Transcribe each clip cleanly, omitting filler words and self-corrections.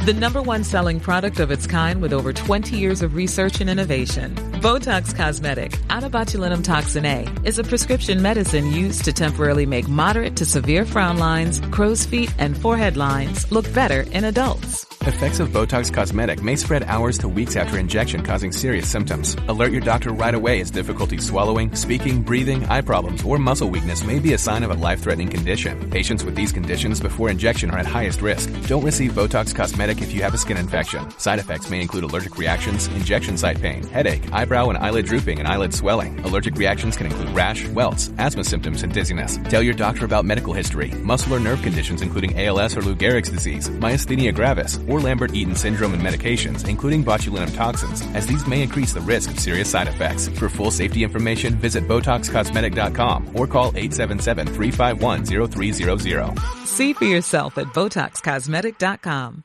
The number one selling product of its kind with over 20 years of research and innovation. Botox Cosmetic, out of botulinum toxin A, is a prescription medicine used to temporarily make moderate to severe frown lines, crow's feet, and forehead lines look better in adults. Effects of Botox Cosmetic may spread hours to weeks after injection, causing serious symptoms. Alert your doctor right away as difficulty swallowing, speaking, breathing, eye problems, or muscle weakness may be a sign of a life-threatening condition. Patients with these conditions before injection are at highest risk. Don't receive Botox Cosmetic if you have a skin infection. Side effects may include allergic reactions, injection site pain, headache, eyebrow and eyelid drooping, and eyelid swelling. Allergic reactions can include rash, welts, asthma symptoms, and dizziness. Tell your doctor about medical history, muscle or nerve conditions including ALS or Lou Gehrig's disease, myasthenia gravis, or Lambert-Eaton syndrome, and medications, including botulinum toxins, as these may increase the risk of serious side effects. For full safety information, visit BotoxCosmetic.com or call 877-351-0300. See for yourself at BotoxCosmetic.com.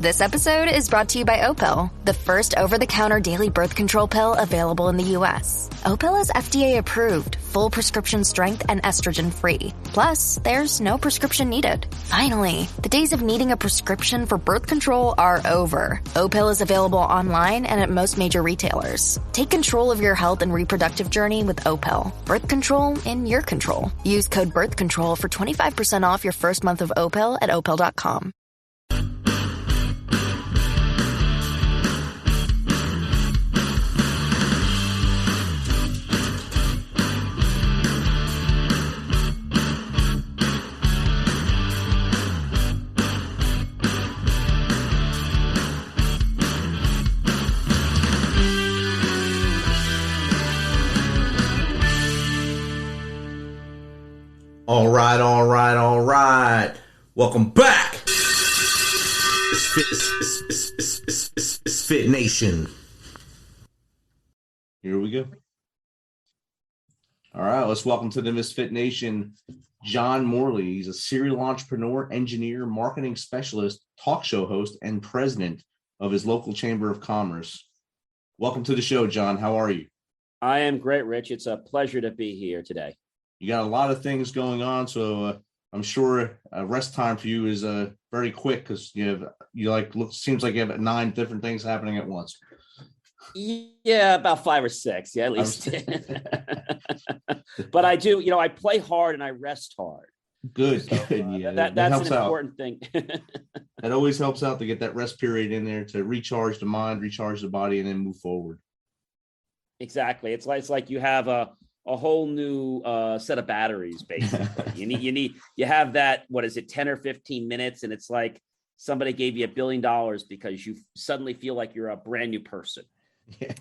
This episode is brought to you by Opel, the first over-the-counter daily birth control pill available in the U.S. Opel is FDA approved, full prescription strength, and estrogen-free. Plus, there's no prescription needed. Finally, the days of needing a prescription for birth control are over. Opel is available online and at most major retailers. Take control of your health and reproductive journey with Opel. Birth control in your control. Use code BIRTHCONTROL for 25% off your first month of Opel at opel.com. All right. Welcome back. It's Fit Nation. Here we go. All right, let's welcome to the Misfit Nation, John Morley. He's a serial entrepreneur, engineer, marketing specialist, talk show host, and president of his local chamber of commerce. Welcome to the show, John. How are you? I am great, Rich. It's a pleasure to be here today. You got a lot of things going on, so I'm sure rest time for you is very quick because seems like you have 9 different things happening at once. Yeah, about 5 or 6, yeah, at least. But I do, I play hard and I rest hard. Good. So, yeah, that's an important thing. That always helps out to get that rest period in there to recharge the mind, recharge the body, and then move forward. Exactly. It's like you have a whole new set of batteries, basically. You have that, 10 or 15 minutes, and it's like somebody gave you $1 billion because you suddenly feel like you're a brand new person. Yeah. And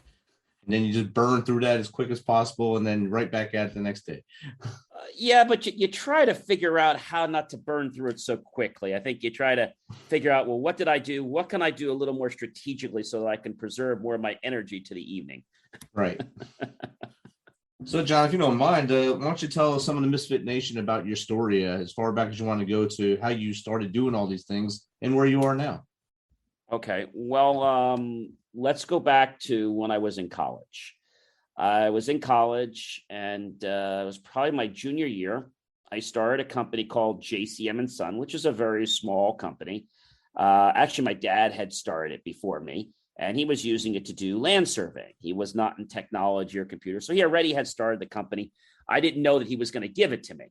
then you just burn through that as quick as possible and then right back at it the next day. Yeah, but you try to figure out how not to burn through it so quickly. I think you try to figure out, well, what did I do? What can I do a little more strategically so that I can preserve more of my energy to the evening? Right. So, John, if you don't mind, why don't you tell some of the Misfit Nation about your story as far back as you want to go to how you started doing all these things and where you are now? Okay. Well, let's go back to when I was in college. I was in college, and it was probably my junior year. I started a company called JCM and Son, which is a very small company. Actually, my dad had started it before me, and he was using it to do land surveying. He was not in technology or computers, so he already had started the company. I didn't know that he was going to give it to me.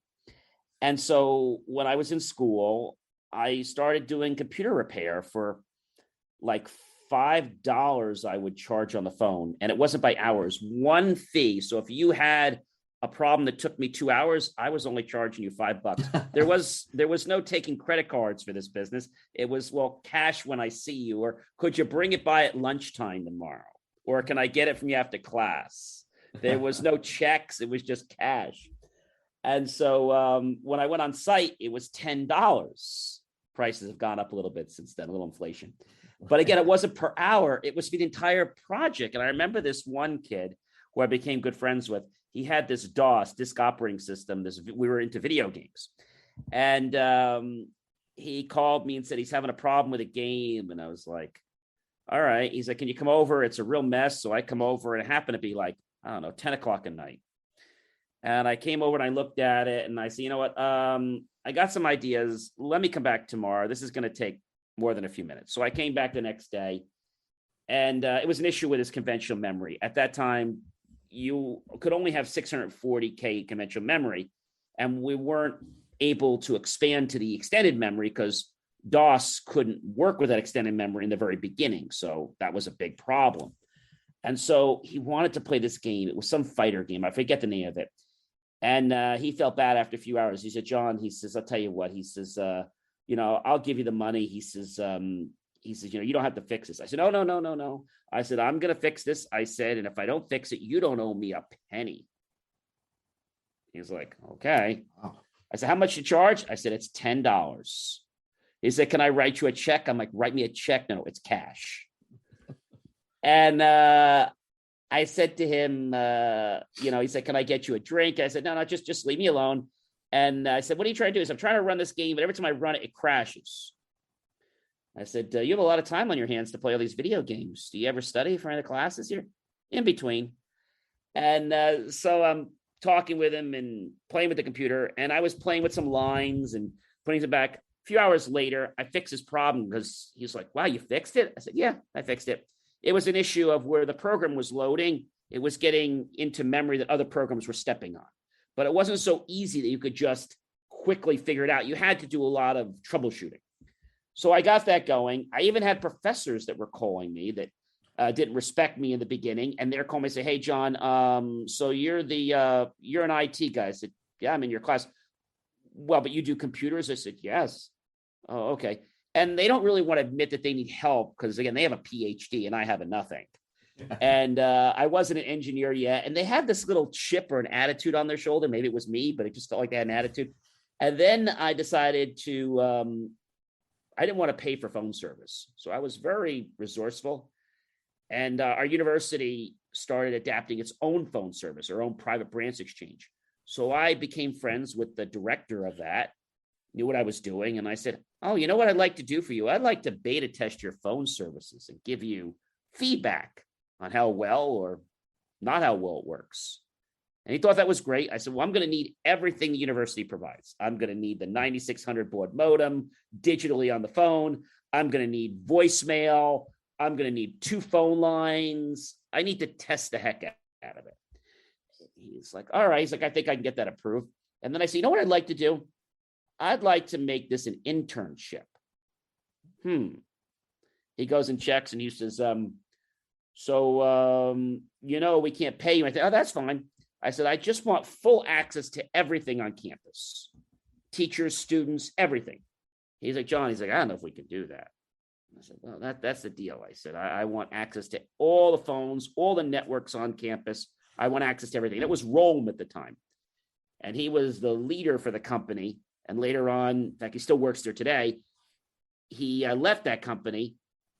And so when I was in school, I started doing computer repair for like $5 I would charge on the phone. And it wasn't by hours, one fee. So if you had a problem that took me 2 hours, I was only charging you $5. There was no taking credit cards for this business. It was, well, cash when I see you, or could you bring it by at lunchtime tomorrow? Or can I get it from you after class? There was no checks. It was just cash. And so when I went on site, it was $10. Prices have gone up a little bit since then, a little inflation. But again, it wasn't per hour. It was for the entire project. And I remember this one kid who I became good friends with. He had this DOS, disk operating system. We were into video games. And he called me and said he's having a problem with a game. And I was like, all right. He's like, can you come over? It's a real mess. So I come over, and it happened to be like, 10 o'clock at night. And I came over and I looked at it and I said, you know what? I got some ideas. Let me come back tomorrow. This is going to take more than a few minutes. So I came back the next day, and it was an issue with his conventional memory. At that time, you could only have 640K conventional memory, and we weren't able to expand to the extended memory because DOS couldn't work with that extended memory in the very beginning. So that was a big problem. And so he wanted to play this game. It was some fighter game. I forget the name of it. And he felt bad after a few hours. He said, John, he says, I'll tell you what. He says, I'll give you the money. He says, you don't have to fix this. I said, no. I said, I'm going to fix this. I said, and if I don't fix it, you don't owe me a penny. He's like, okay. I said, how much you charge? I said, it's $10. He said, can I write you a check? I'm like, write me a check. No, it's cash. And I said to him, he said, can I get you a drink? I said, no, just leave me alone. And I said, what are you trying to do? He said, I'm trying to run this game, but every time I run it, it crashes. I said, you have a lot of time on your hands to play all these video games. Do you ever study for any of the classes here? In between. And so I'm talking with him and playing with the computer, and I was playing with some lines and putting it back. A few hours later, I fixed his problem because he's like, wow, you fixed it? I said, yeah, I fixed it. It was an issue of where the program was loading. It was getting into memory that other programs were stepping on. But it wasn't so easy that you could just quickly figure it out. You had to do a lot of troubleshooting. So I got that going. I even had professors that were calling me that didn't respect me in the beginning. And they're calling me and say, hey, John, so you're an IT guy. I said, yeah, I'm in your class. Well, but you do computers? I said, yes. Oh, okay. And they don't really want to admit that they need help because, again, they have a PhD and I have a nothing. And I wasn't an engineer yet. And they had this little chip or an attitude on their shoulder. Maybe it was me, but it just felt like they had an attitude. And then I decided I didn't want to pay for phone service. So I was very resourceful. And our university started adapting its own phone service, our own private branch exchange. So I became friends with the director of that, knew what I was doing. And I said, oh, you know what I'd like to do for you? I'd like to beta test your phone services and give you feedback on how well or not how well it works. And he thought that was great. I said, well, I'm going to need everything the university provides. I'm going to need the 9600 baud modem digitally on the phone. I'm going to need voicemail. I'm going to need 2 phone lines. I need to test the heck out of it. He's like, all right. He's like, I think I can get that approved. And then I said, you know what I'd like to do? I'd like to make this an internship. He goes and checks and he says, we can't pay you. I said, oh, that's fine. I said, I just want full access to everything on campus. Teachers, students, everything. He's like, John, he's like, I don't know if we can do that. I said, well, that's the deal. I said, I want access to all the phones, all the networks on campus. I want access to everything. It was Rome at the time. And he was the leader for the company. And later on, in fact, he still works there today. He left that company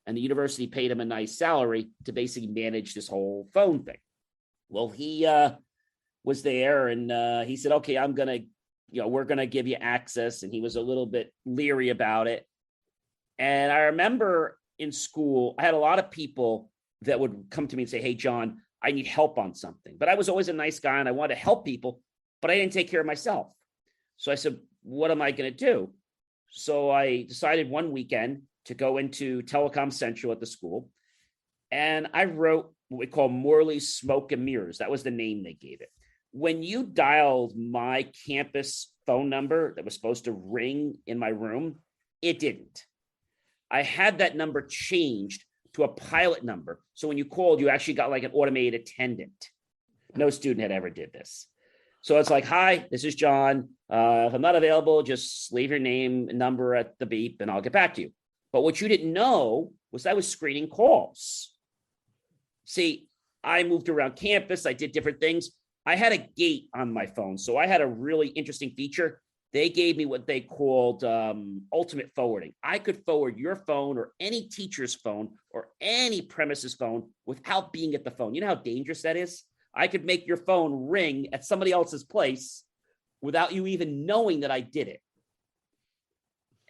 and the university paid him a nice salary to basically manage this whole phone thing. Well, he was there and he said, okay, we're going to give you access. And he was a little bit leery about it. And I remember in school, I had a lot of people that would come to me and say, hey, John, I need help on something. But I was always a nice guy and I wanted to help people, but I didn't take care of myself. So I said, what am I going to do? So I decided one weekend to go into Telecom Central at the school. And I wrote what we call Morley Smoke and Mirrors. That was the name they gave it. When you dialed my campus phone number that was supposed to ring in my room, it didn't. I had that number changed to a pilot number. So when you called, you actually got like an automated attendant. No student had ever did this. So it's like, hi, this is John. If I'm not available, just leave your name and number at the beep and I'll get back to you. But what you didn't know was I was screening calls. See, I moved around campus. I did different things. I had a gate on my phone. So I had a really interesting feature. They gave me what they called ultimate forwarding. I could forward your phone or any teacher's phone or any premises phone without being at the phone. You know how dangerous that is? I could make your phone ring at somebody else's place without you even knowing that I did it.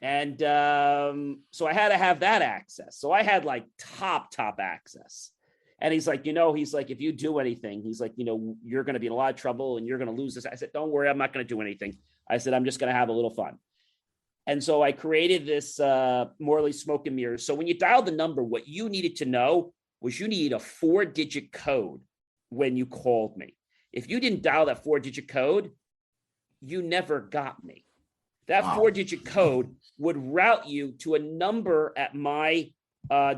And so I had to have that access. So I had like top access. And he's like, if you do anything, he's like, you're going to be in a lot of trouble and you're going to lose this. I said, don't worry, I'm not going to do anything. I said, I'm just going to have a little fun. And so I created this Morley smoke and mirrors. So when you dial the number, what you needed to know was you need a 4-digit code when you called me. If you didn't dial that 4-digit code, you never got me. That 4-digit code would route you to a number at my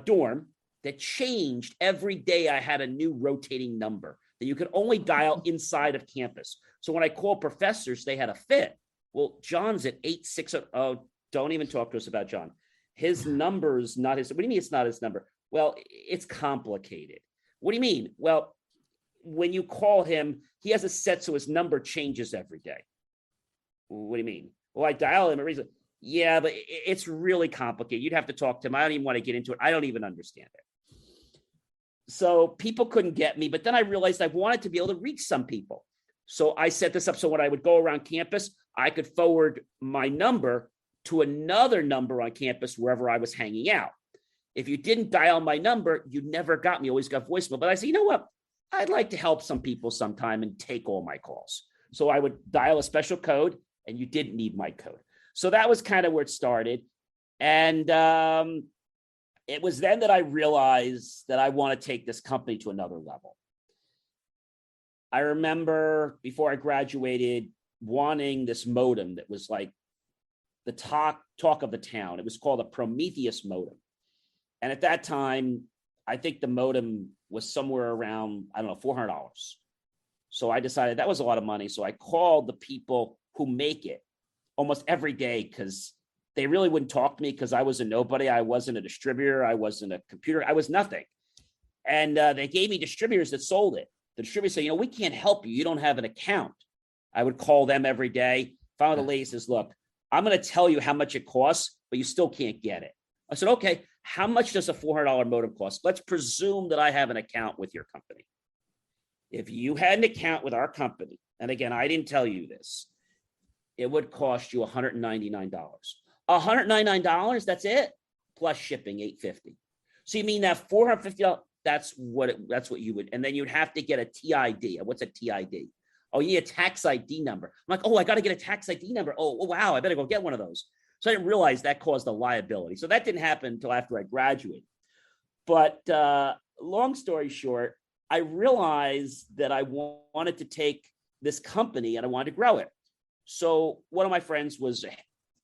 dorm that changed every day. I had a new rotating number that you could only dial inside of campus. So when I called professors, they had a fit. Well, John's at 860. Oh, don't even talk to us about John. His number's not his. What do you mean it's not his number? Well, it's complicated. What do you mean? Well, when you call him, he has a set so his number changes every day. What do you mean? Well, I dial him. Yeah, but it's really complicated. You'd have to talk to him. I don't even want to get into it. I don't even understand it. So people couldn't get me. But then I realized I wanted to be able to reach some people. So I set this up so when I would go around campus, I could forward my number to another number on campus wherever I was hanging out. If you didn't dial my number, you never got me, always got voicemail. But I said, you know what? I'd like to help some people sometime and take all my calls. So I would dial a special code and you didn't need my code. So that was kind of where it started. And it was then that I realized that I want to take this company to another level. I remember before I graduated wanting this modem that was like the talk of the town. It was called a Prometheus modem. And at that time, I think the modem was somewhere around, I don't know, $400. So I decided that was a lot of money. So I called the people who make it almost every day because they really wouldn't talk to me because I was a nobody. I wasn't a distributor. I wasn't a computer. I was nothing. And they gave me distributors that sold it. The distributor said, we can't help you. You don't have an account. I would call them every day. Finally, the lady says, look, I'm going to tell you how much it costs, but you still can't get it. I said, okay, how much does a $400 modem cost? Let's presume that I have an account with your company. If you had an account with our company, and again, I didn't tell you this, it would cost you $199. $199, that's it, plus shipping, $850. So you mean that $450? That's what you would, and then you'd have to get a TID. What's a TID? Oh, you need a tax ID number. I'm like, I got to get a tax ID number. Oh, wow, I better go get one of those. So I didn't realize that caused a liability. So that didn't happen until after I graduated. But long story short, I realized that I wanted to take this company and I wanted to grow it. So one of my friends was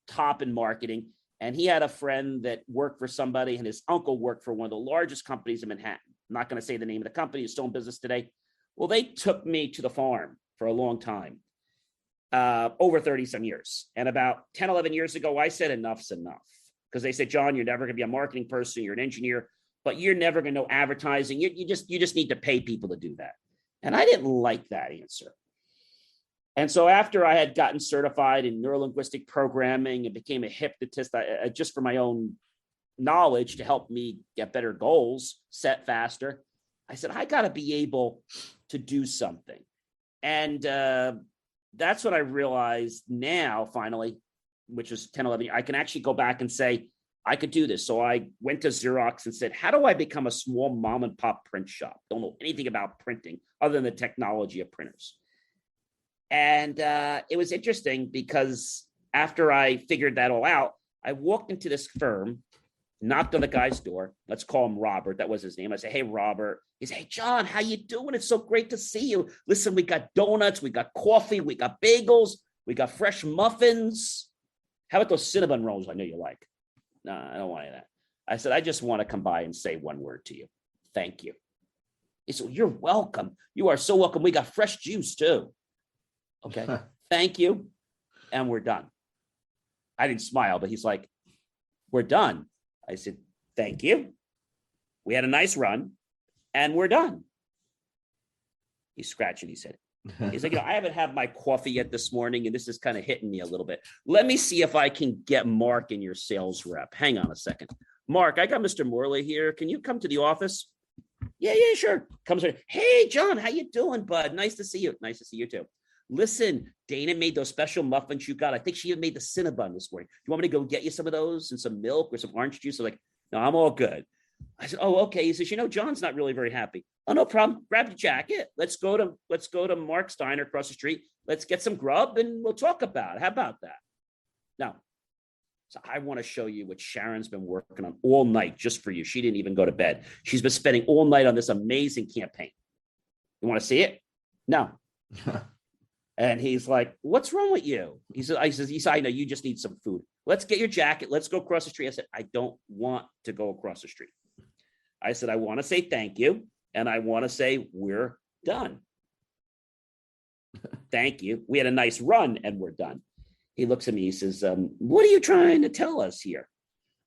top in marketing, and he had a friend that worked for somebody, and his uncle worked for one of the largest companies in Manhattan. I'm not going to say the name of the company. It's still in business today. Well, they took me to the farm for a long time, over 30 some years. And about 10, 11 years ago, I said enough's enough, because they said, John, you're never going to be a marketing person. You're an engineer, but you're never going to know advertising. You just need to pay people to do that. And I didn't like that answer. And so after I had gotten certified in neurolinguistic programming and became a hypnotist, just for my own knowledge to help me get better goals, set faster, I said, I got to be able to do something. And that's what I realized now, finally, which was 10, 11 years, I can actually go back and say, I could do this. So I went to Xerox and said, how do I become a small mom and pop print shop? Don't know anything about printing other than the technology of printers. And it was interesting because after I figured that all out, I walked into this firm, knocked on the guy's door. Let's call him Robert. That was his name. I said, hey, Robert. He said, hey, John, how you doing? It's so great to see you. Listen, we got donuts, we got coffee, we got bagels, we got fresh muffins. How about those cinnamon rolls I know you like? No, I don't want any of that. I said, I just want to come by and say one word to you. Thank you. He said, you're welcome. You are so welcome. We got fresh juice too. Okay, thank you. And we're done. I didn't smile, but he's like, we're done. I said, thank you. We had a nice run and we're done. He's scratching his head. He's like, I haven't had my coffee yet this morning, and this is kind of hitting me a little bit. Let me see if I can get Mark in your sales rep. Hang on a second. Mark, I got Mr. Morley here. Can you come to the office? Yeah, sure. Comes here. Hey, John, how you doing, bud? Nice to see you. Nice to see you too. Listen, Dana made those special muffins you got. I think she even made the Cinnabon this morning. Do you want me to go get you some of those and some milk or some orange juice? I'm like, no, I'm all good. I said, oh, okay. He says, John's not really very happy. Oh, no problem. Grab your jacket. Let's go to Mark Steiner across the street. Let's get some grub and we'll talk about it. How about that? Now, So I want to show you what Sharon's been working on all night just for you. She didn't even go to bed. She's been spending all night on this amazing campaign. You want to see it? No. And he's like, what's wrong with you? He said, I know you just need some food. Let's get your jacket. Let's go across the street. I said, I don't want to go across the street. I said, I want to say thank you. And I want to say we're done. Thank you. We had a nice run and we're done. He looks at me. He says, what are you trying to tell us here?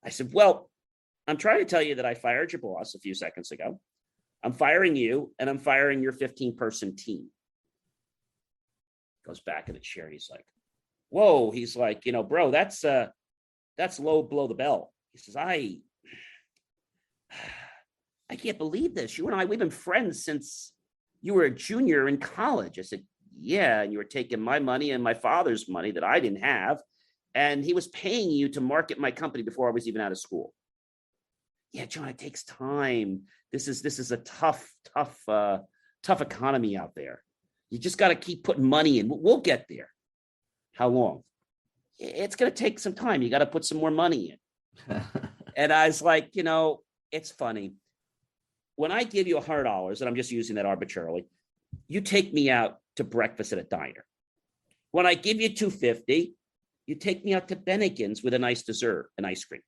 I said, well, I'm trying to tell you that I fired your boss a few seconds ago. I'm firing you and I'm firing your 15-person team. Goes back in the chair. He's like, whoa. He's like, bro, that's low below the belt. He says, I can't believe this. You and I, we've been friends since you were a junior in college. I said, yeah. And you were taking my money and my father's money that I didn't have. And he was paying you to market my company before I was even out of school. Yeah, John, it takes time. This is a tough economy out there. You just got to keep putting money in. We'll get there. How long? It's going to take some time. You got to put some more money in. And I was like, it's funny. When I give you $100, and I'm just using that arbitrarily, you take me out to breakfast at a diner. When I give you $250, you take me out to Bennigan's with a nice dessert and ice cream.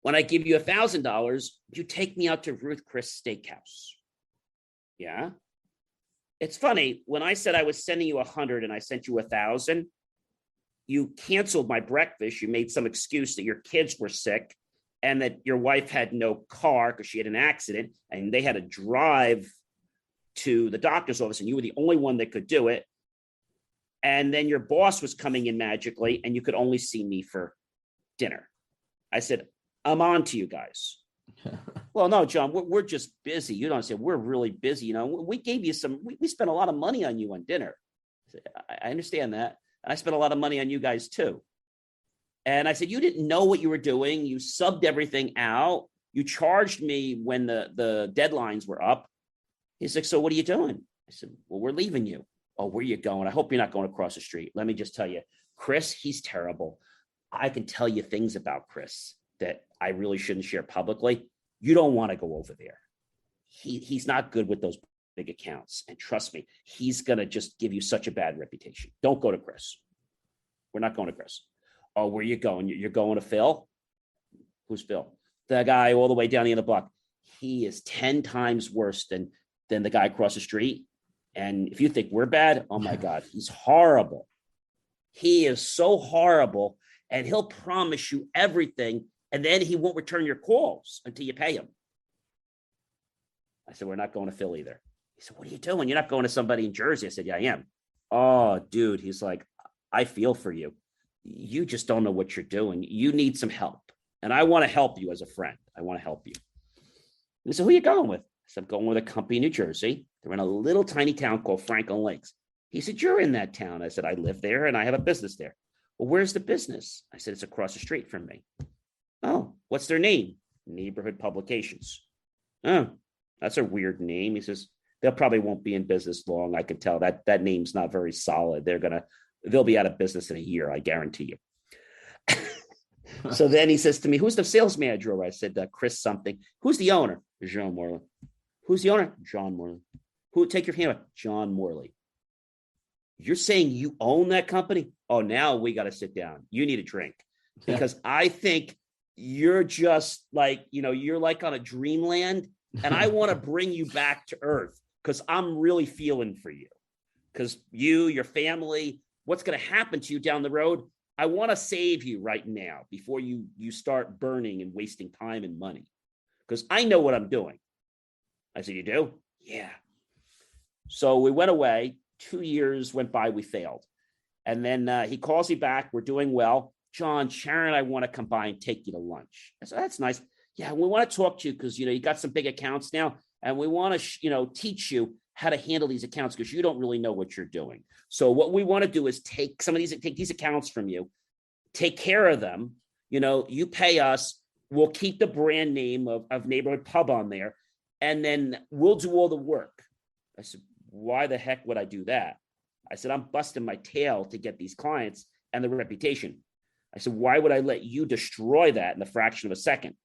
When I give you $1,000, you take me out to Ruth Chris Steakhouse. Yeah. It's funny, when I said I was sending you 100 and I sent you 1,000, you canceled my breakfast. You made some excuse that your kids were sick and that your wife had no car because she had an accident and they had to drive to the doctor's office and you were the only one that could do it. And then your boss was coming in magically and you could only see me for dinner. I said, I'm on to you guys. Well, no, John, we're just busy. You don't understand. We're really busy. We gave you we spent a lot of money on you on dinner. I understand that. And I spent a lot of money on you guys too. And I said, you didn't know what you were doing. You subbed everything out. You charged me when the deadlines were up. He's like, so what are you doing? I said, well, we're leaving you. Oh, where are you going? I hope you're not going across the street. Let me just tell you, Chris, he's terrible. I can tell you things about Chris that I really shouldn't share publicly. You don't want to go over there. He's not good with those big accounts. And trust me, he's going to just give you such a bad reputation. Don't go to Chris. We're not going to Chris. Oh, where are you going? You're going to Phil? Who's Phil? The guy all the way down the end of the block. He is 10 times worse than the guy across the street. And if you think we're bad, oh my God, he's horrible. He is so horrible. And he'll promise you everything. And then he won't return your calls until you pay him. I said, we're not going to Phil either. He said, what are you doing? You're not going to somebody in Jersey. I said, yeah, I am. Oh, dude. He's like, I feel for you. You just don't know what you're doing. You need some help. And I want to help you as a friend. I want to help you. He said, who are you going with? I said, I'm going with a company in New Jersey. They're in a little tiny town called Franklin Lakes. He said, you're in that town. I said, I live there and I have a business there. Well, where's the business? I said, it's across the street from me. Oh, what's their name? Neighborhood Publications. Oh, that's a weird name. He says, they'll probably won't be in business long. I can tell that name's not very solid. They'll be out of business in a year. I guarantee you. So then he says to me, who's the sales manager over? I said, Chris something. Who's the owner? Jean Morley. Who's the owner? John Morley. Take your hand up. John Morley. You're saying you own that company? Oh, now we got to sit down. You need a drink because I think you're just like, you're like on a dreamland and I want to bring you back to earth because I'm really feeling for you because your family, what's going to happen to you down the road? I want to save you right now before you start burning and wasting time and money because I know what I'm doing. I said, you do? Yeah. So we went away. 2 years went by. We failed. And then he calls me back. We're doing well. John, Sharon, and I want to come by and take you to lunch. I said, that's nice. Yeah, we want to talk to you because, you got some big accounts now. And we want to, teach you how to handle these accounts because you don't really know what you're doing. So what we want to do is take these accounts from you, take care of them. You pay us. We'll keep the brand name of Neighborhood Pub on there. And then we'll do all the work. I said, why the heck would I do that? I said, I'm busting my tail to get these clients and the reputation. I said, why would I let you destroy that in the fraction of a second?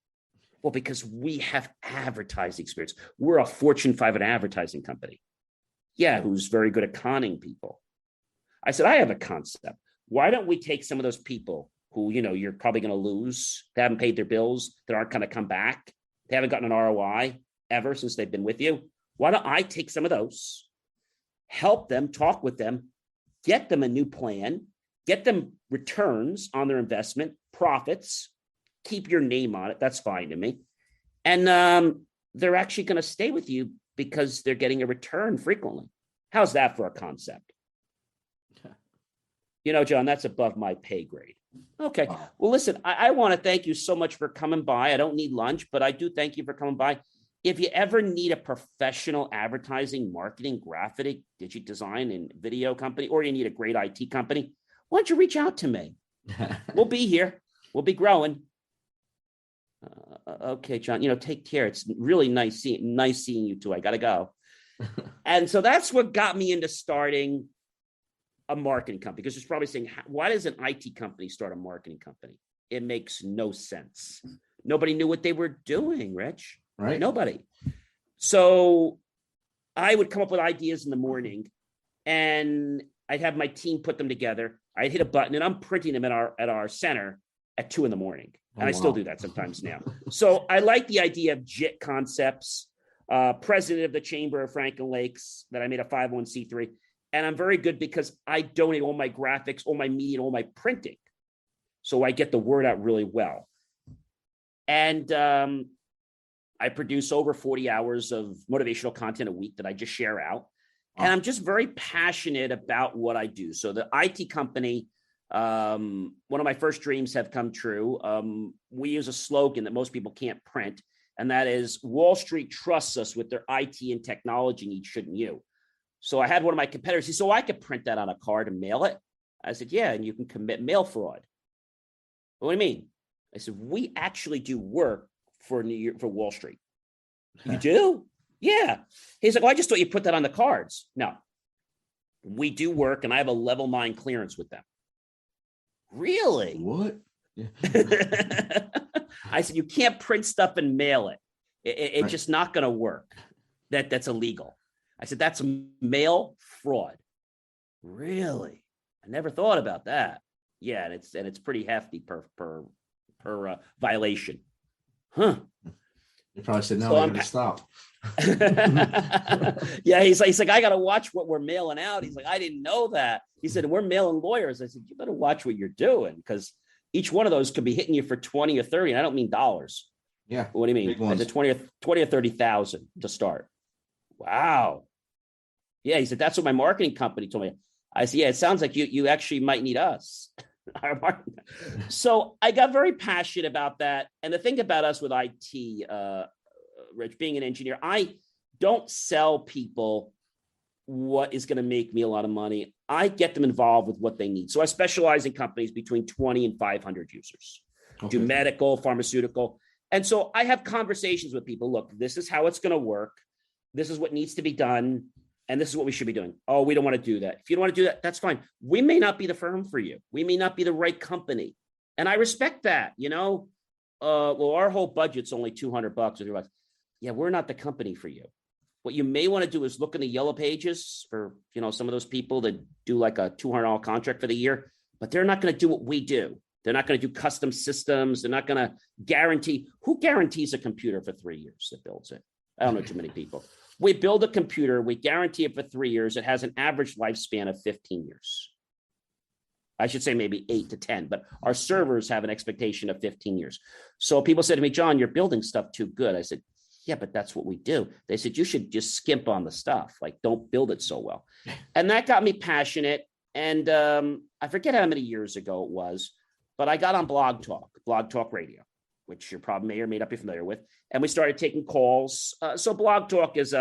Well, because we have advertising experience. We're a Fortune 500 advertising company. Yeah, who's very good at conning people. I said, I have a concept. Why don't we take some of those people who, you're probably going to lose, they haven't paid their bills, that aren't going to come back, they haven't gotten an ROI ever since they've been with you. Why don't I take some of those, help them, talk with them, get them a new plan, get them returns on their investment, profits, keep your name on it. That's fine to me. And they're actually going to stay with you because they're getting a return frequently. How's that for a concept? John, that's above my pay grade. Okay. Well, listen, I want to thank you so much for coming by. I don't need lunch, but I do thank you for coming by. If you ever need a professional advertising, marketing, graphic, digital design, and video company, or you need a great IT company, why don't you reach out to me? We'll be here. We'll be growing. Okay, John, take care. It's really nice seeing you too. I got to go. And so that's what got me into starting a marketing company, because it's probably saying, why does an IT company start a marketing company? It makes no sense. Nobody knew what they were doing, Rich. Right. Nobody. So I would come up with ideas in the morning and I'd have my team put them together. I'd hit a button and I'm printing them at our center at 2 a.m. And I still do that sometimes now. So I like the idea of JIT concepts, president of the Chamber of Franklin Lakes, that I made a 501c3. And I'm very good because I donate all my graphics, all my media, and all my printing. So I get the word out really well. And I produce over 40 hours of motivational content a week that I just share out. And I'm just very passionate about what I do. So the IT company, one of my first dreams have come true. We use a slogan that most people can't print, and that is, Wall Street trusts us with their IT and technology needs, shouldn't you? So I had one of my competitors, he said, I could print that on a card and mail it. I said, yeah, and you can commit mail fraud. What do you mean? I said, we actually do work for Wall Street. You do? Yeah. He's like, well, I just thought you put that on the cards. No, we do work, and I have a level 9 clearance with them. Really? What? I said, you can't print stuff and mail it. It's right. Just not going to work. That's illegal. I said, that's mail fraud. Really? I never thought about that. Yeah, and it's pretty hefty per violation. Huh. You probably said, no, I got to stop. Yeah, he's like, I got to watch what we're mailing out. He's like, I didn't know that. He said, we're mailing lawyers. I said, you better watch what you're doing, because each one of those could be hitting you for 20 or 30. And I don't mean dollars. Yeah. What do you mean? I said 20 or 30,000 to start. Wow. Yeah, he said, that's what my marketing company told me. I said, yeah, it sounds like you actually might need us. So I got very passionate about that. And the thing about us with IT, Rich, being an engineer, I don't sell people what is going to make me a lot of money. I get them involved with what they need. So I specialize in companies between 20 and 500 users, do medical, pharmaceutical. And so I have conversations with people. Look, this is how it's going to work. This is what needs to be done. And this is what we should be doing. Oh, we don't want to do that. If you don't want to do that, that's fine. We may not be the firm for you. We may not be the right company. And I respect that, well, our whole budget's only $200 or $300. Yeah, we're not the company for you. What you may want to do is look in the yellow pages for, some of those people that do like a $200 contract for the year, but they're not going to do what we do. They're not going to do custom systems. They're not going to guarantee. Who guarantees a computer for 3 years that builds it? I don't know too many people. We build a computer, we guarantee it for 3 years. It has an average lifespan of 15 years. I should say maybe 8 to 10, but our servers have an expectation of 15 years. So people said to me, John, you're building stuff too good. I said, yeah, but that's what we do. They said, you should just skimp on the stuff. Like, don't build it so well. And that got me passionate. And I forget how many years ago it was, but I got on Blog Talk Radio, which you probably may or may not be familiar with. And we started taking calls. So Blog Talk is,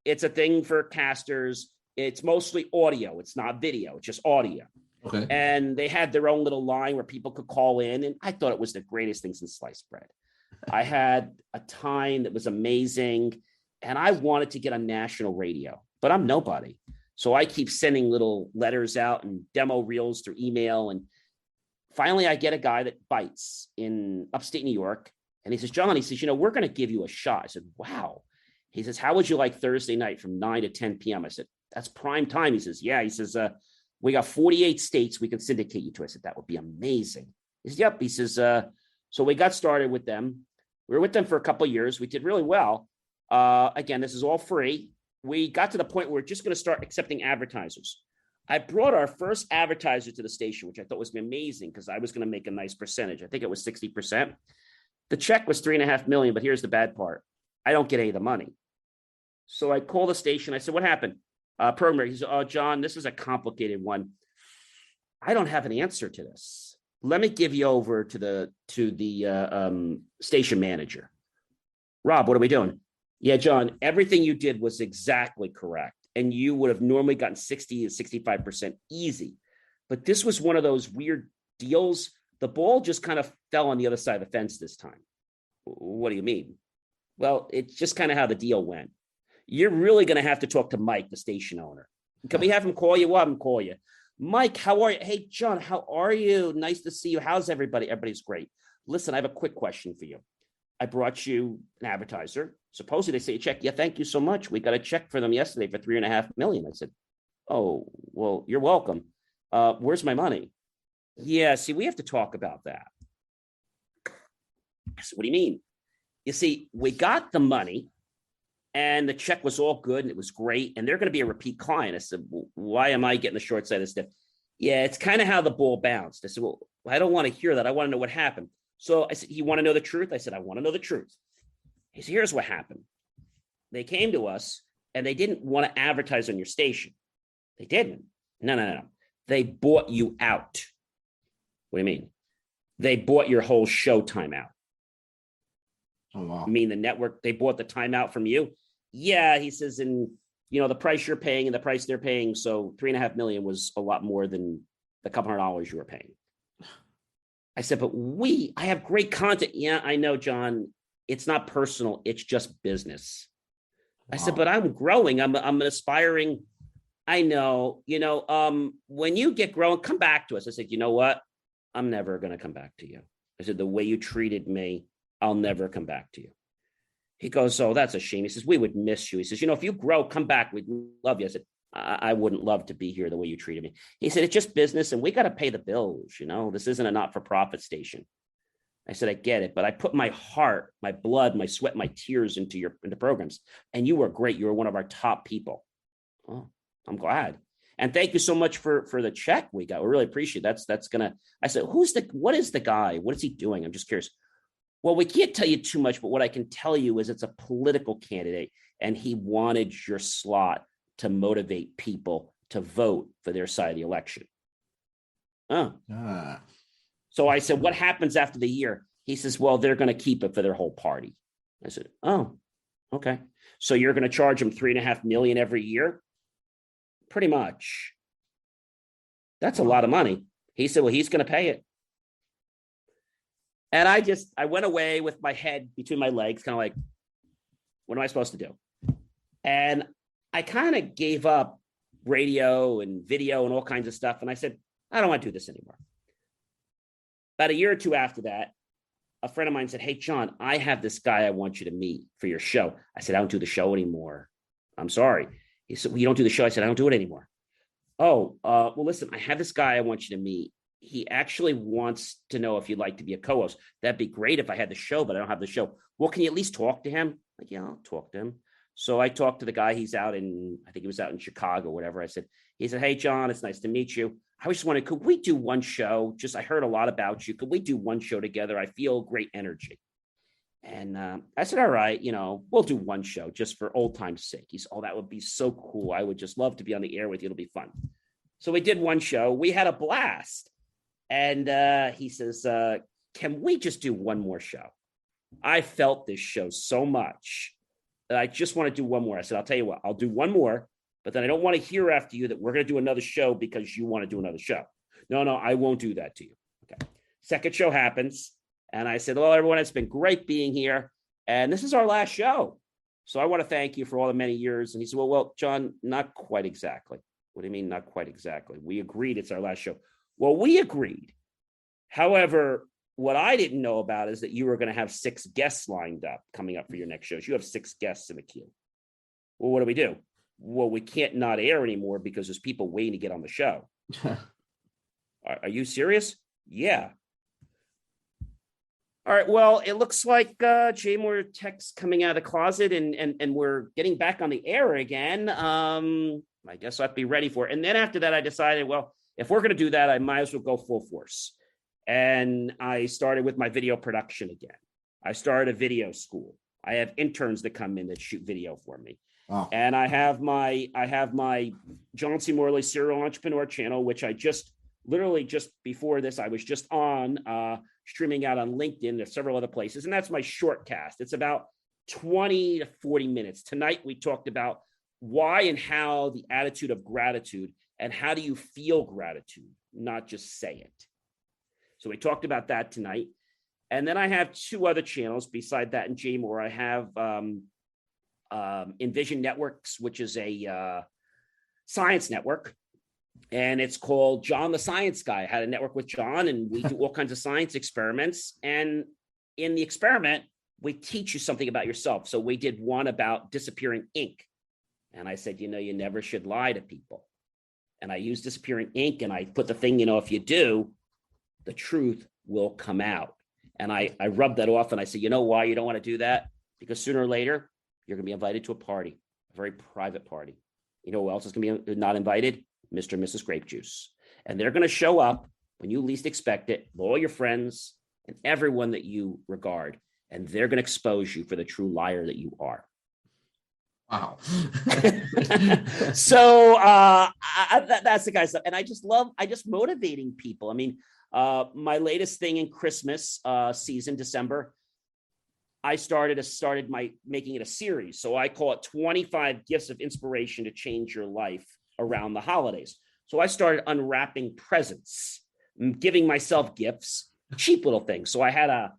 it's a thing for casters. It's mostly audio. It's not video. It's just audio. Okay. And they had their own little line where people could call in. And I thought it was the greatest thing since sliced bread. I had a time that was amazing. And I wanted to get on national radio, but I'm nobody. So I keep sending little letters out and demo reels through email. And Finally, I get a guy that bites in upstate New York. And he says, John, he says, we're going to give you a shot. I said, wow. He says, how would you like Thursday night from 9 to 10 p.m.? I said, that's prime time. He says, yeah. He says, we got 48 states we can syndicate you to. I said, that would be amazing. He said, yep. He says, so we got started with them. We were with them for a couple of years. We did really well. Again, this is all free. We got to the point where we're just going to start accepting advertisers. I brought our first advertiser to the station, which I thought was amazing because I was going to make a nice percentage. I think it was 60%. The check was $3.5 million, but here's the bad part. I don't get any of the money. So I called the station. I said, what happened? Programmer, he said, oh, John, this is a complicated one. I don't have an answer to this. Let me give you over to the station manager. Rob, what are we doing? Yeah, John, everything you did was exactly correct. And you would have normally gotten 60 to 65% easy. But this was one of those weird deals. The ball just kind of fell on the other side of the fence this time. What do you mean? Well, it's just kind of how the deal went. You're really going to have to talk to Mike, the station owner. Can we have him call you? We'll have him call you. Mike, how are you? Hey, John, how are you? Nice to see you. How's everybody? Everybody's great. Listen, I have a quick question for you. I brought you an advertiser. Supposedly they say a check. Yeah, thank you so much. We got a check for them yesterday for $3.5 million. I said, oh, well, you're welcome. Where's my money? Yeah, see, we have to talk about that. I said, what do you mean? You see, we got the money and the check was all good and it was great. And they're going to be a repeat client. I said, well, why am I getting the short side of this stuff? Yeah, it's kind of how the ball bounced. I said, well, I don't want to hear that. I want to know what happened. So I said, you want to know the truth? I said, I want to know the truth. He said, here's what happened. They came to us and they didn't want to advertise on your station. They didn't. No. They bought you out. What do you mean? They bought your whole show time out. Oh, wow. You mean the network, they bought the time out from you? Yeah, he says, and the price you're paying and the price they're paying. So $3.5 million was a lot more than the couple $100 you were paying. I said, but I have great content. Yeah, I know, John. It's not personal. It's just business. Wow. I said, but I'm growing. I'm an aspiring. I know, when you get growing, come back to us. I said, you know what? I'm never going to come back to you. I said, the way you treated me, I'll never come back to you. He goes, oh, that's a shame. He says, we would miss you. He says, if you grow, come back. We'd love you. I said, I wouldn't love to be here the way you treated me. He said, it's just business and we got to pay the bills. This isn't a not-for-profit station. I said, I get it, but I put my heart, my blood, my sweat, my tears into programs. And you were great. You were one of our top people. Oh, I'm glad. And thank you so much for the check we got. We really appreciate it. That's gonna, I said, what is the guy? What is he doing? I'm just curious. Well, we can't tell you too much, but what I can tell you is it's a political candidate and he wanted your slot to motivate people to vote for their side of the election. Oh. So I said, what happens after the year? He says, well, they're going to keep it for their whole party. I said, oh, okay. So you're going to charge them $3.5 million every year? Pretty much. That's a lot of money. He said, well, he's going to pay it. And I went away with my head between my legs, kind of like, what am I supposed to do? And I kind of gave up radio and video and all kinds of stuff. And I said, I don't want to do this anymore. About a year or two after that, a friend of mine said, hey, John, I have this guy I want you to meet for your show. I said, I don't do the show anymore. I'm sorry. He said, well, you don't do the show? I said, I don't do it anymore. Oh, well, listen, I have this guy I want you to meet. He actually wants to know if you'd like to be a co-host. That'd be great if I had the show, but I don't have the show. Well, can you at least talk to him? Like, yeah, I'll talk to him. So I talked to the guy. He's out in, I think he was out in Chicago, whatever. He said, hey, John, it's nice to meet you. I just wanted, could we do one show? I heard a lot about you. Could we do one show together? I feel great energy. And I said, all right, we'll do one show just for old time's sake. He said, oh, that would be so cool. I would just love to be on the air with you. It'll be fun. So we did one show. We had a blast. And he says, can we just do one more show? I felt this show so much that I just want to do one more. I said, I'll tell you what, I'll do one more, but then I don't want to hear after you that we're going to do another show because you want to do another show. No, I won't do that to you. Okay. Second show happens. And I said, well, everyone, it's been great being here. And this is our last show. So I want to thank you for all the many years. And he said, well, John, not quite exactly. What do you mean? Not quite exactly. We agreed it's our last show. Well, we agreed However, what I didn't know about is that you were going to have 6 guests lined up coming up for your next shows. You have 6 guests in the queue. Well, what do? Well, we can't not air anymore because there's people waiting to get on the show. Are you serious? Yeah. All right. Well, it looks like JMOR Tech's coming out of the closet and we're getting back on the air again. I guess I'll have to be ready for it. And then after that, I decided, well, if we're going to do that, I might as well go full force. And I started with my video production again. I started a video school. I have interns that come in that shoot video for me. Wow. And I have my John C. Morley Serial Entrepreneur channel, which I just before this, I was just on streaming out on LinkedIn. There's several other places. And that's my short cast. It's about 20 to 40 minutes. Tonight, we talked about why and how the attitude of gratitude and how do you feel gratitude, not just say it. So we talked about that tonight. And then I have 2 other channels beside that in JMOR. I have Envision Networks, which is a science network. And it's called John the Science Guy. I had a network with John, and we do all kinds of science experiments. And in the experiment, we teach you something about yourself. So we did one about disappearing ink. And I said, you never should lie to people. And I used disappearing ink, and I put the thing, if you do, the truth will come out. And I rubbed that off, and I said, you know why you don't want to do that? Because sooner or later, you're going to be invited to a party, a very private party. You know who else is going to be not invited? Mr. and Mrs. Grape Juice. And they're going to show up when you least expect it, all your friends and everyone that you regard. And they're going to expose you for the true liar that you are. Wow. So that's the kind of stuff. And I just motivating people. I mean, my latest thing in Christmas season, December, I started making it a series. So I call it 25 Gifts of Inspiration to Change Your Life around the holidays. So I started unwrapping presents, giving myself gifts, cheap little things. So I had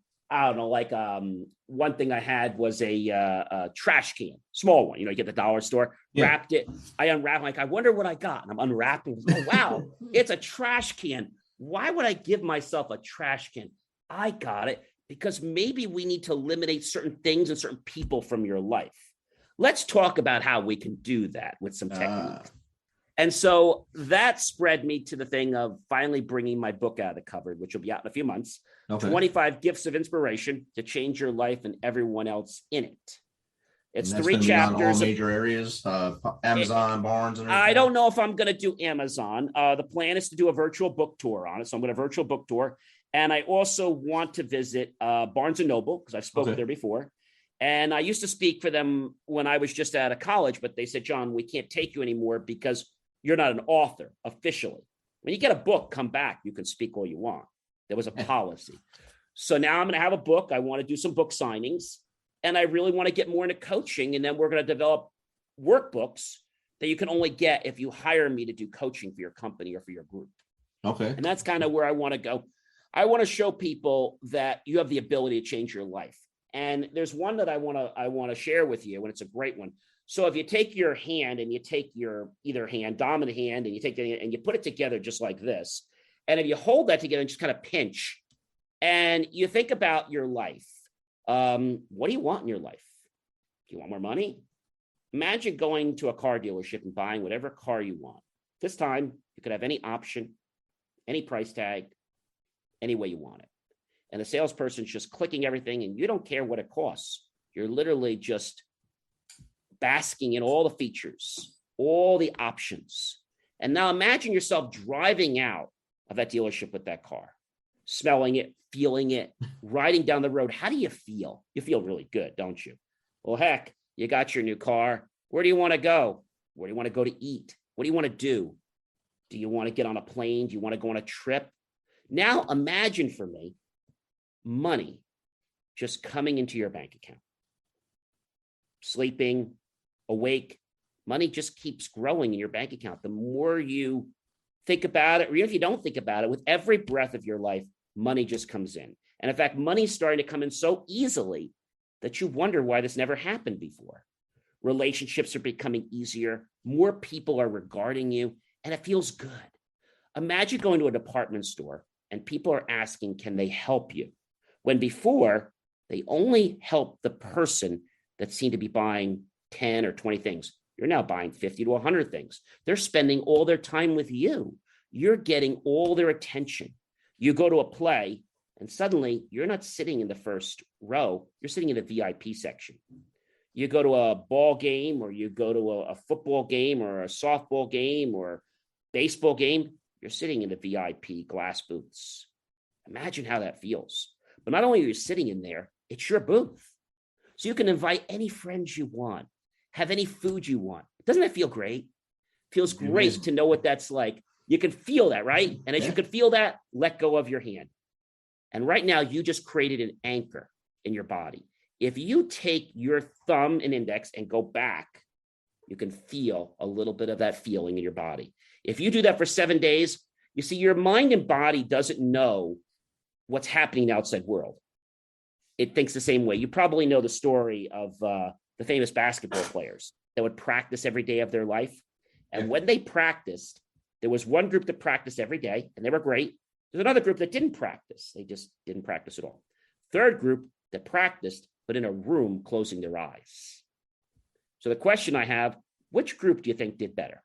one thing I had was a trash can, small one, you get the dollar store, wrapped it. I unwrapped, I wonder what I got. And I'm unwrapping. Oh, wow, it's a trash can. Why would I give myself a trash can? I got it because maybe we need to eliminate certain things and certain people from your life. Let's talk about how we can do that with some technique. And so that spread me to the thing of finally bringing my book out of the cupboard, which will be out in a few months. Okay. 25 Gifts of Inspiration to Change Your Life and Everyone Else in It. It's 3 chapters. All major areas, Amazon, Barnes, and everything. I don't know if I'm going to do Amazon. The plan is to do a virtual book tour on it. So I'm going to virtual book tour. And I also want to visit Barnes & Noble because I've spoken there before. And I used to speak for them when I was just out of college, but they said, John, we can't take you anymore because you're not an author officially. When you get a book, come back. You can speak all you want. There was a policy. So now I'm going to have a book. I want to do some book signings. And I really want to get more into coaching. And then we're going to develop workbooks that you can only get if you hire me to do coaching for your company or for your group. Okay. And that's kind of where I want to go. I want to show people that you have the ability to change your life. And there's one that I want to share with you, and it's a great one. So if you take your hand and you take your either hand, dominant hand, and you take the and you put it together just like this, and if you hold that together and just kind of pinch, and you think about your life, what do you want in your life? Do you want more money? Imagine going to a car dealership and buying whatever car you want. This time, you could have any option, any price tag, any way you want it. And the salesperson's just clicking everything, and you don't care what it costs. You're literally just basking in all the features, all the options. And now imagine yourself driving out of that dealership with that car, smelling it, feeling it, riding down the road. How do you feel? You feel really good, don't you? Well, heck, you got your new car. Where do you want to go? Where do you want to go to eat? What do you want to do? Do you want to get on a plane? Do you want to go on a trip? Now imagine for me, money just coming into your bank account. Sleeping, awake, money just keeps growing in your bank account. The more you think about it, or even if you don't think about it, with every breath of your life, money just comes in. And in fact, money's starting to come in so easily that you wonder why this never happened before. Relationships are becoming easier. More people are regarding you, and it feels good. Imagine going to a department store and people are asking, can they help you? When before, they only help the person that seemed to be buying 10 or 20 things. You're now buying 50 to 100 things. They're spending all their time with you. You're getting all their attention. You go to a play, and suddenly you're not sitting in the first row. You're sitting in the VIP section. You go to a ball game, or you go to a football game, or a softball game, or baseball game. You're sitting in the VIP glass booths. Imagine how that feels. But not only are you sitting in there, it's your booth. So you can invite any friends you want, have any food you want. Doesn't that feel great? Feels great to know what that's like. You can feel that, right? And as you can feel that, let go of your hand. And right now, you just created an anchor in your body. If you take your thumb and index and go back, you can feel a little bit of that feeling in your body. If you do that for 7 days, you see, your mind and body doesn't know what's happening in the outside world. It thinks the same way. You probably know the story of the famous basketball players that would practice every day of their life. And when they practiced, there was one group that practiced every day, and they were great. There's another group that didn't practice. They just didn't practice at all. Third group that practiced, but in a room closing their eyes. So the question I have, which group do you think did better?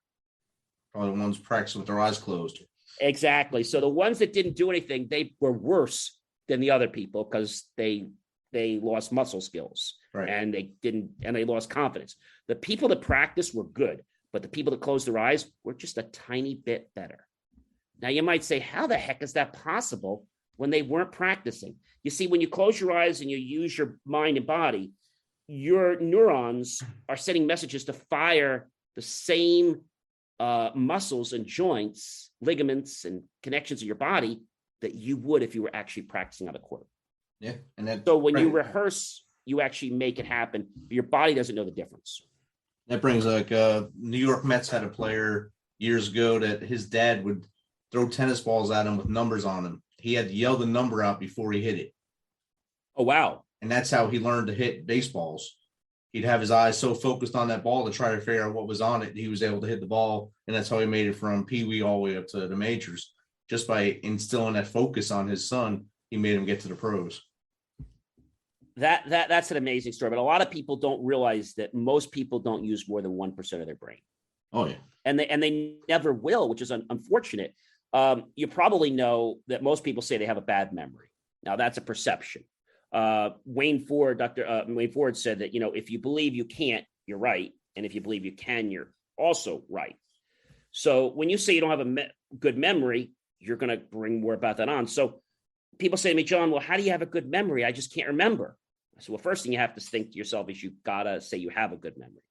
Probably the ones practicing with their eyes closed. Exactly. So the ones that didn't do anything, they were worse than the other people because they lost muscle skills, right? And they lost confidence. The people that practiced were good, but the people that closed their eyes were just a tiny bit better. Now you might say, how the heck is that possible when they weren't practicing? You see, when you close your eyes and you use your mind and body, your neurons are sending messages to fire the same muscles and joints, ligaments and connections in your body that you would if you were actually practicing on the court. Yeah. And so when you rehearse, you actually make it happen. But your body doesn't know the difference. That brings New York Mets had a player years ago that his dad would throw tennis balls at him with numbers on them. He had to yell the number out before he hit it. Oh, wow. And that's how he learned to hit baseballs. He'd have his eyes so focused on that ball to try to figure out what was on it. He was able to hit the ball. And that's how he made it from Pee Wee all the way up to the majors. Just by instilling that focus on his son, he made him get to the pros. That's an amazing story. But a lot of people don't realize that most people don't use more than 1% of their brain. Oh, yeah. And they never will, which is unfortunate. You probably know that most people say they have a bad memory. Now, that's a perception. Dr. Wayne Ford said that, if you believe you can't, you're right. And if you believe you can, you're also right. So when you say you don't have a good memory, you're going to bring more about that on. So people say to me, John, well, how do you have a good memory? I just can't remember. I said, well, first thing you have to think to yourself is you got to say you have a good memory.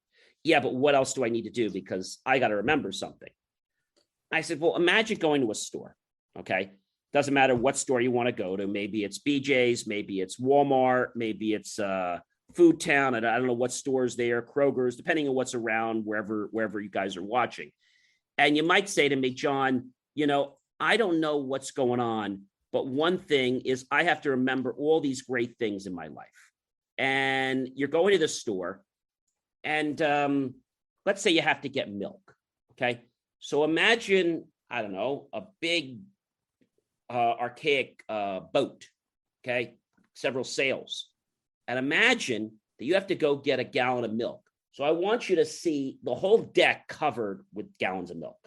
Yeah, but what else do I need to do? Because I got to remember something. I said, well, imagine going to a store. Okay. Doesn't matter what store you want to go to. Maybe it's BJ's, maybe it's Walmart, maybe it's Food Town. And I don't know what stores there, Kroger's, depending on what's around wherever you guys are watching. And you might say to me, John, I don't know what's going on, but one thing is I have to remember all these great things in my life. And you're going to the store and let's say you have to get milk. Okay. So imagine, I don't know, a big archaic boat, okay, several sails. And imagine that you have to go get a gallon of milk. So I want you to see the whole deck covered with gallons of milk.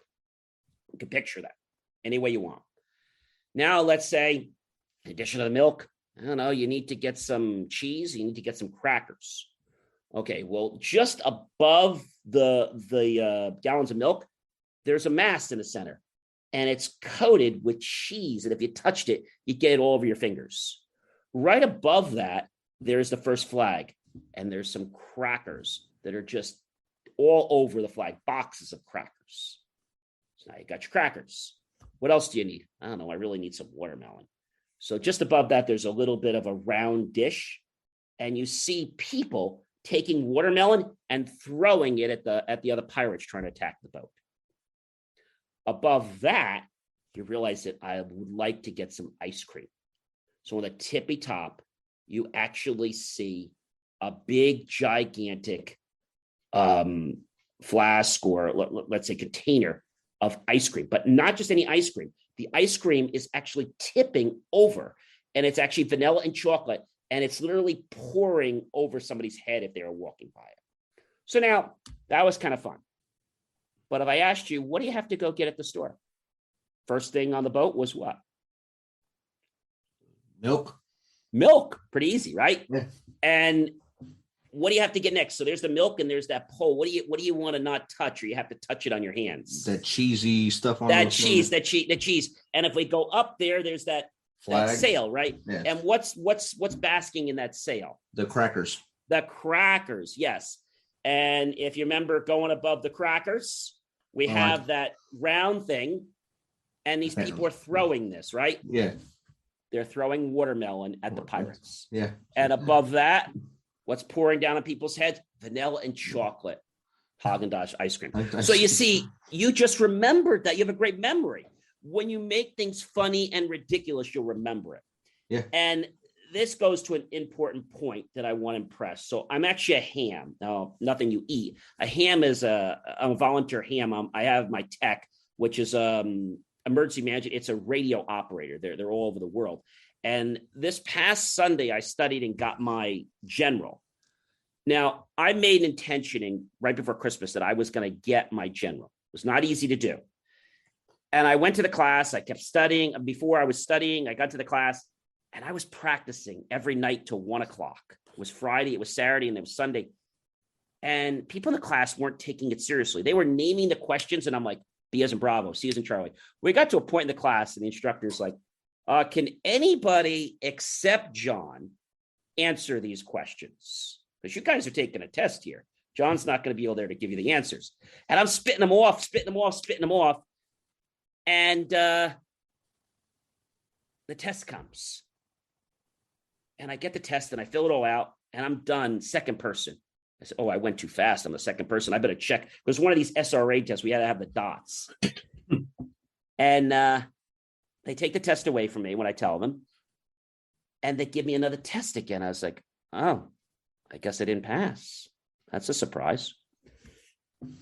You can picture that any way you want. Now, let's say, in addition to the milk, I don't know, you need to get some cheese, you need to get some crackers. Okay, well, just above the gallons of milk, there's a mast in the center, and it's coated with cheese. And if you touched it, you get it all over your fingers. Right above that, there's the first flag, and there's some crackers that are just all over the flag, boxes of crackers. So now you got your crackers. What else do you need? I don't know. I really need some watermelon. So just above that, there's a little bit of a round dish, and you see people taking watermelon and throwing it at the other pirates trying to attack the boat. Above that, you realize that I would like to get some ice cream. So on the tippy top, you actually see a big, gigantic flask or let's say container of ice cream, but not just any ice cream, the ice cream is actually tipping over, and it's actually vanilla and chocolate, and it's literally pouring over somebody's head if they were walking by it. So now that was kind of fun. But if I asked you, what do you have to go get at the store? First thing on the boat was what? Milk. Pretty easy, right? Yeah. And what do you have to get next? So there's the milk and there's that pole. What do you want to not touch, or you have to touch it on your hands? That cheesy stuff on that cheese. And if we go up there, there's that sail, right? Yes. And what's basking in that sail? The crackers. The crackers, yes. And if you remember going above the crackers, we have that round thing, and these people are throwing this, right? Yeah. They're throwing watermelon at the pirates. Yeah. And above that, what's pouring down on people's heads? Vanilla and chocolate Haagen-Dazs ice cream. So you see, you just remembered that. You have a great memory. When you make things funny and ridiculous, you'll remember it. Yeah. And this goes to an important point that I want to impress. So I'm actually a ham. Now, nothing you eat. A ham is I'm a volunteer ham. I have my tech, which is emergency management. It's a radio operator. They're all over the world. And this past Sunday, I studied and got my general. Now, I made an intention right before Christmas that I was going to get my general. It was not easy to do. And I went to the class. I kept studying. Before I was studying, I got to the class, and I was practicing every night till 1:00. It was Friday, it was Saturday, and it was Sunday. And people in the class weren't taking it seriously. They were naming the questions, and I'm like, B as in Bravo, C as in Charlie. We got to a point in the class, and the instructor's like, can anybody except John answer these questions? Because you guys are taking a test here. John's not going to be able there to give you the answers. And I'm spitting them off. And the test comes. And I get the test and I fill it all out and I'm done. Second person. I said, I went too fast. I'm the second person. I better check. It was one of these SRA tests. We had to have the dots. And they take the test away from me when I tell them. And they give me another test again. I was like, I guess I didn't pass. That's a surprise.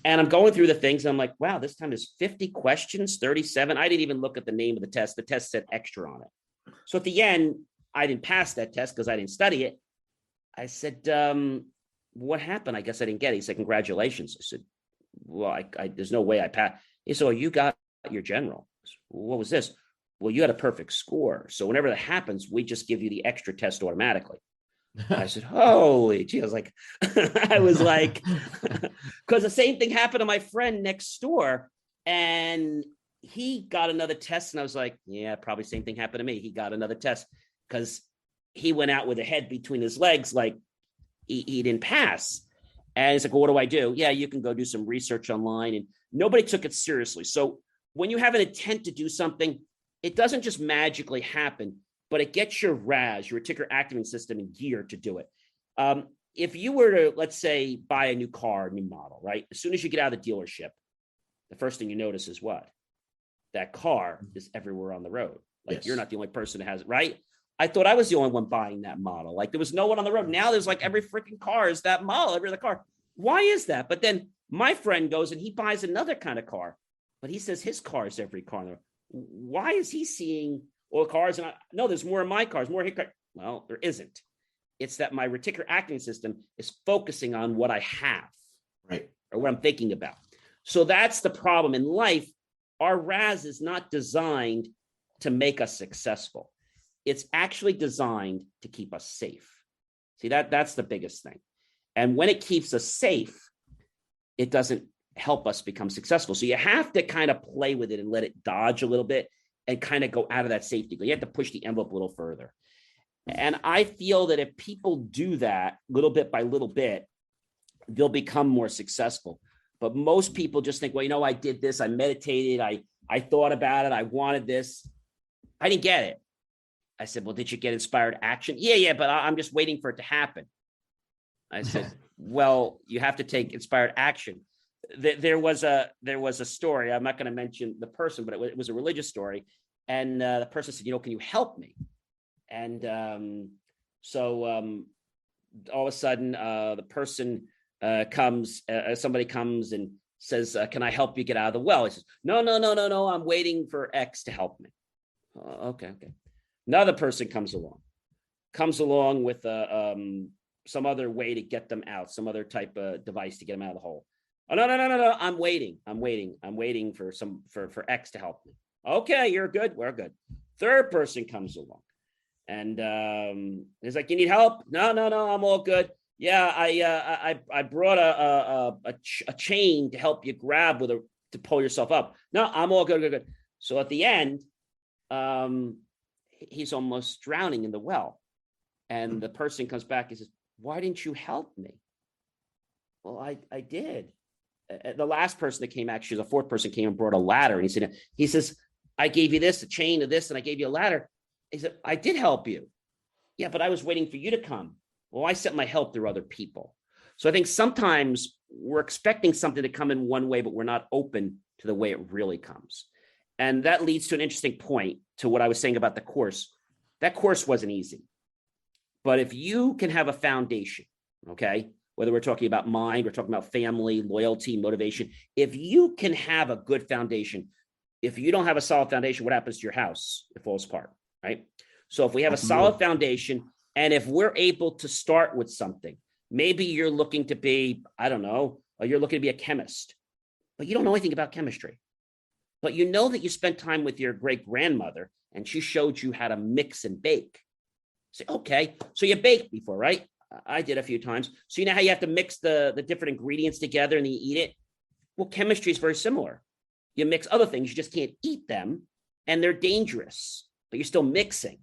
And I'm going through the things. And I'm like, wow, this time there's 50 questions, 37. I didn't even look at the name of the test. The test said extra on it. So at the end, I didn't pass that test because I didn't study it. I said, what happened? I guess I didn't get it. He said, congratulations. I said, well, there's no way I passed. He said, you got your general. I said, what was this? Well, you had a perfect score. So whenever that happens, we just give you the extra test automatically. I said, holy gee. I was like, because the same thing happened to my friend next door. And he got another test. And I was like, yeah, probably same thing happened to me. He got another test because he went out with a head between his legs, like he didn't pass. And he's like, well, what do I do? Yeah, you can go do some research online. And nobody took it seriously. So when you have an intent to do something, it doesn't just magically happen, but it gets your RAS, your reticular activating system, in gear to do it. If you were to, let's say, buy a new car, new model, right? As soon as you get out of the dealership, the first thing you notice is what? That car is everywhere on the road. Like, You're not the only person that has it, right? I thought I was the only one buying that model. Like, there was no one on the road. Now there's like every freaking car is that model, every other car. Why is that? But then my friend goes and he buys another kind of car, but he says his car is every car on the road. Why is he seeing all the cars? And no, there's more of my cars, more. Well, there isn't. It's that my reticular activating system is focusing on what I have, right, or what I'm thinking about. So that's the problem in life. Our RAS is not designed to make us successful. It's actually designed to keep us safe. See, that's the biggest thing. And when it keeps us safe, it doesn't help us become successful. So you have to kind of play with it and let it dodge a little bit and kind of go out of that safety. You have to push the envelope a little further. And I feel that if people do that little bit by little bit, they'll become more successful. But most people just think, well, I did this, I meditated, I thought about it, I wanted this. I didn't get it. I said, well, did you get inspired action? Yeah, but I'm just waiting for it to happen. I said, well, you have to take inspired action. There was a story. I'm not going to mention the person, but it was a religious story. And the person said, can you help me? And so all of a sudden, the person somebody comes and says, can I help you get out of the well? He says, no, I'm waiting for X to help me. Okay. Another person comes along with some other way to get them out, some other type of device to get them out of the hole. Oh, no, I'm waiting for X to help me. Okay, you're good. We're good. Third person comes along and he's like, you need help? No, I'm all good. Yeah, I brought a chain to help you grab to pull yourself up. No, I'm all good. So at the end, he's almost drowning in the well. And the person comes back and says, why didn't you help me? Well, I did. The last person that came, actually, the fourth person came and brought a ladder. And he says, I gave you this, a chain of this, and I gave you a ladder. He said, I did help you. Yeah, but I was waiting for you to come. Well, I sent my help through other people. So I think sometimes we're expecting something to come in one way, but we're not open to the way it really comes. And that leads to an interesting point to what I was saying about the course. That course wasn't easy. But if you can have a foundation, okay, whether we're talking about mind, we're talking about family, loyalty, motivation, if you can have a good foundation, if you don't have a solid foundation, what happens to your house? It falls apart, right? So if we have a solid foundation, and if we're able to start with something, maybe you're looking to be, I don't know, or you're looking to be a chemist, but you don't know anything about chemistry. But you know that you spent time with your great-grandmother, and she showed you how to mix and bake. Say, okay, so you baked before, right? I did a few times. So you know how you have to mix the different ingredients together and then you eat it? Well, chemistry is very similar. You mix other things, you just can't eat them, and they're dangerous, but you're still mixing.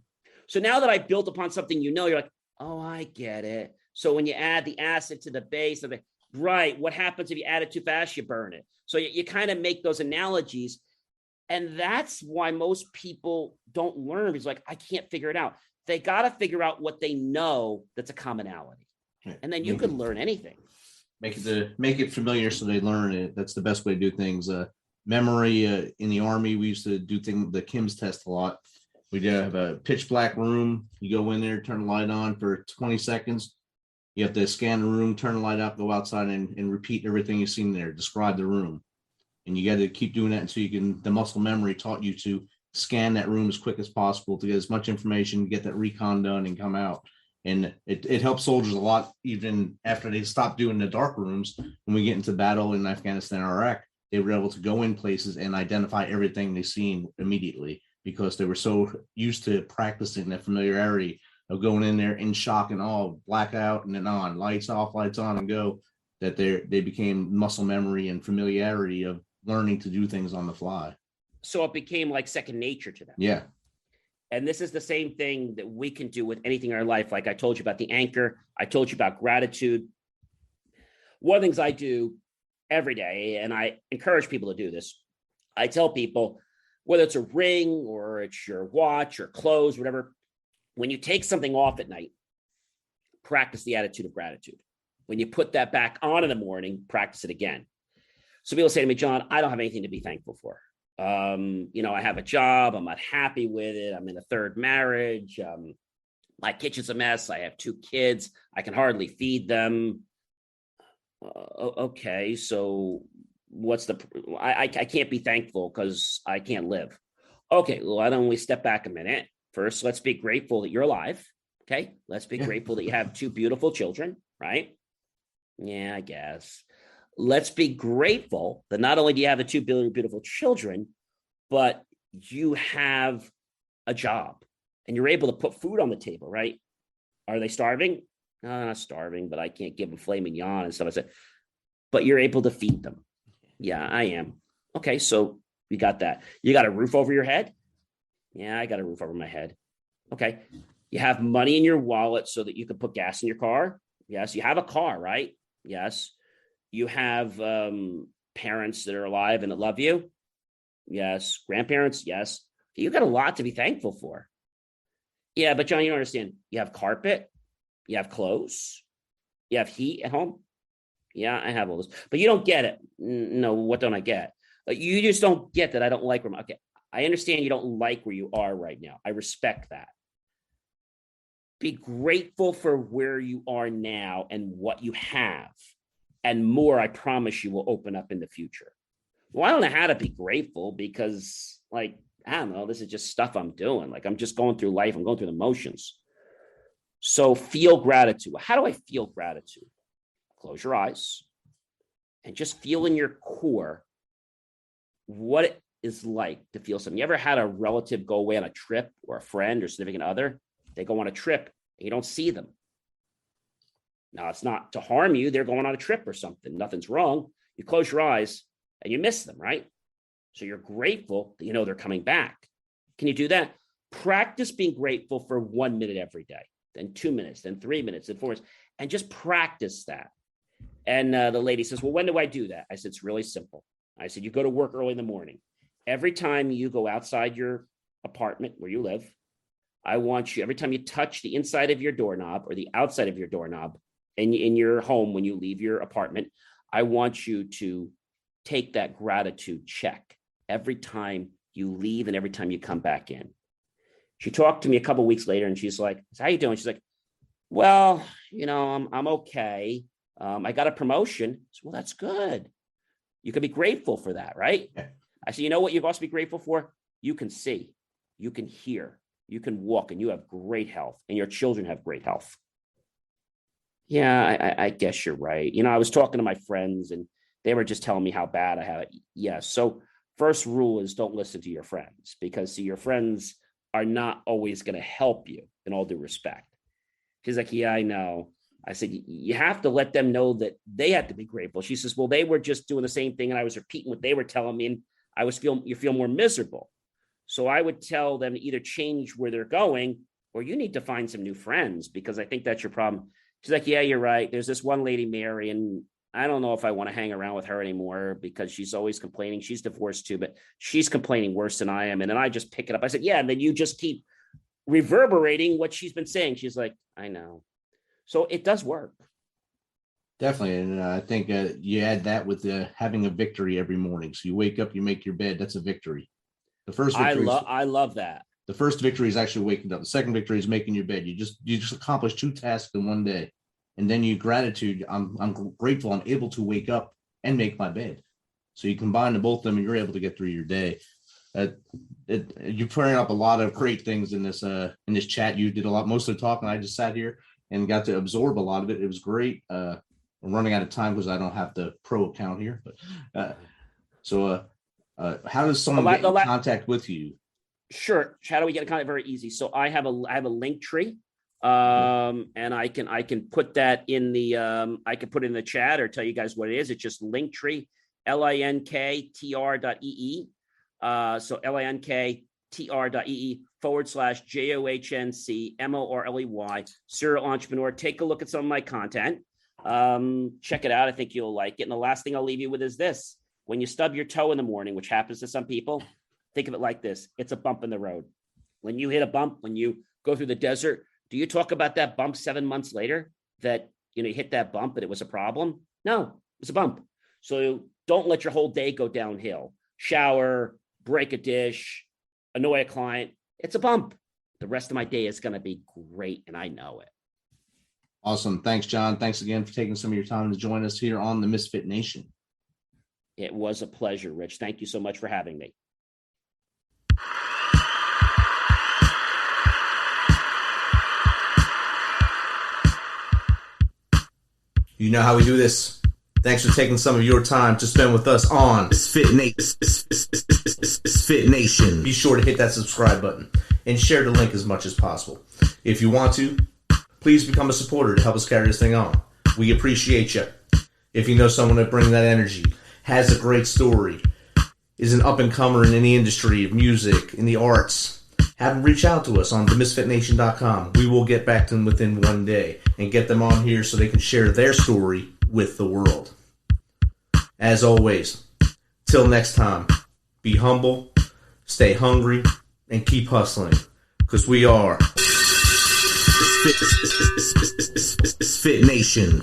So now that I built upon something, you're like, oh, I get it. So when you add the acid to the base of it, right, what happens if you add it too fast? You burn it. So you kind of make those analogies. And that's why most people don't learn. It's like, I can't figure it out. They got to figure out what they know that's a commonality. And then you can learn anything. Make it familiar so they learn it. That's the best way to do things. Memory in the Army, we used to do the Kim's test a lot. We did have a pitch black room. You go in there, turn the light on for 20 seconds. You have to scan the room, turn the light up, go outside and repeat everything you've seen there. Describe the room. And you got to keep doing that until the muscle memory taught you to scan that room as quick as possible to get as much information, get that recon done and come out. And it helps soldiers a lot, even after they stop doing the dark rooms. When we get into battle in Afghanistan or Iraq, they were able to go in places and identify everything they seen immediately because they were so used to practicing that familiarity of going in there in shock and awe, blackout and then on, lights off, lights on and go, that they became muscle memory and familiarity of learning to do things on the fly. So it became like second nature to them. Yeah. And this is the same thing that we can do with anything in our life. Like I told you about the anchor. I told you about gratitude. One of the things I do every day, and I encourage people to do this, I tell people, whether it's a ring or it's your watch or clothes, whatever, when you take something off at night, practice the attitude of gratitude. When you put that back on in the morning, practice it again. So people say to me, John, I don't have anything to be thankful for. I have a job. I'm not happy with it. I'm in a third marriage. My kitchen's a mess. I have 2 kids. I can hardly feed them. Okay, so what's I can't be thankful because I can't live. Okay, well, why don't we step back a minute? First, let's be grateful that you're alive. Okay, let's be grateful that you have 2 beautiful children, right? Yeah, I guess. Let's be grateful that not only do you have the 2 beautiful children, but you have a job and you're able to put food on the table, right? Are they starving? No, they're not starving, but I can't give them filet mignon and stuff. I said, but you're able to feed them. Yeah, I am. Okay, so you got that. You got a roof over your head? Yeah, I got a roof over my head. Okay. You have money in your wallet so that you can put gas in your car? Yes. You have a car, right? Yes. You have parents that are alive and that love you? Yes. Grandparents? Yes. You got a lot to be thankful for. Yeah, but John, you don't understand. You have carpet. You have clothes. You have heat at home. Yeah, I have all this. But you don't get it. No, what don't I get? You just don't get that I don't like where okay, I understand you don't like where you are right now. I respect that. Be grateful for where you are now and what you have. and more, I promise you, will open up in the future. Well, I don't know how to be grateful because, like, I don't know, this is just stuff I'm doing. Like, I'm just going through life. I'm going through the motions. So feel gratitude. How do I feel gratitude? Close your eyes and just feel in your core what it is like to feel something. You ever had a relative go away on a trip, or a friend or significant other? They go on a trip and you don't see them. Now, it's not to harm you. They're going on a trip or something. Nothing's wrong. You close your eyes and you miss them, right? So you're grateful that you know they're coming back. Can you do that? Practice being grateful for 1 minute every day, then 2 minutes, then 3 minutes, then 4 minutes, and just practice that. And the lady says, well, when do I do that? I said, it's really simple. I said, you go to work early in the morning. Every time you go outside your apartment where you live, I want you, every time you touch the inside of your doorknob or the outside of your doorknob in your home when you leave your apartment, I want you to take that gratitude check every time you leave and every time you come back in. She talked to me a couple of weeks later and she's like, how you doing? She's like, well, you know, I'm okay. I got a promotion. I said, well, that's good. You can be grateful for that, right? Yeah. I said, you know what you've also be grateful for? You can see, you can hear, you can walk, and you have great health, and your children have great health. Yeah, I guess you're right. You know, I was talking to my friends and they were just telling me how bad I have it. Yes. So first rule is don't listen to your friends, because see, your friends are not always going to help you, in all due respect. She's like, yeah, I know. I said, you have to let them know that they have to be grateful. She says, well, they were just doing the same thing and I was repeating what they were telling me, and you feel more miserable. So I would tell them to either change where they're going, or you need to find some new friends, because I think that's your problem. She's like, yeah, you're right. There's this one lady, Mary, and I don't know if I want to hang around with her anymore because she's always complaining. She's divorced too, but she's complaining worse than I am. And then I just pick it up. I said, yeah. And then you just keep reverberating what she's been saying. She's like, I know. So it does work. Definitely. And I think you add that with having a victory every morning. So you wake up, you make your bed. That's a victory. The first victory I love that. The first victory is actually waking up. The second victory is making your bed. You just accomplished 2 tasks in one day. And then you gratitude. I'm grateful I'm able to wake up and make my bed. So you combine the both of them and you're able to get through your day. You're putting up a lot of great things in this chat. You did a lot, most of the talking. I just sat here and got to absorb a lot of it. It was great. I'm running out of time because I don't have the pro account here. But how does someone get in contact with you? Sure. How do we get in contact? Very easy. So I have a link tree, and I can put that in the I can put it in the chat or tell you guys what it is. It's just Linktree, linktr.ee. So linktr.ee/JOHNCMORLEY, serial entrepreneur. Take a look at some of my content. Check it out. I think you'll like it. And the last thing I'll leave you with is this: when you stub your toe in the morning, which happens to some people, think of it like this: it's a bump in the road. When you hit a bump, when you go through the desert, do you talk about that bump 7 months later that you hit that bump and it was a problem? No, it's a bump. So don't let your whole day go downhill. Shower, break a dish, annoy a client. It's a bump. The rest of my day is going to be great, and I know it. Awesome. Thanks, John. Thanks again for taking some of your time to join us here on the Misfit Nation. It was a pleasure, Rich. Thank you so much for having me. You know how we do this. Thanks for taking some of your time to spend with us on Misfit Nation. Be sure to hit that subscribe button and share the link as much as possible. If you want to, please become a supporter to help us carry this thing on. We appreciate you. If you know someone that brings that energy, has a great story, is an up-and-comer in any industry of music, in the arts, have them reach out to us on themisfitnation.com. We will get back to them within one day and get them on here so they can share their story with the world. As always, till next time, be humble, stay hungry, and keep hustling, because we are Misfit Nation.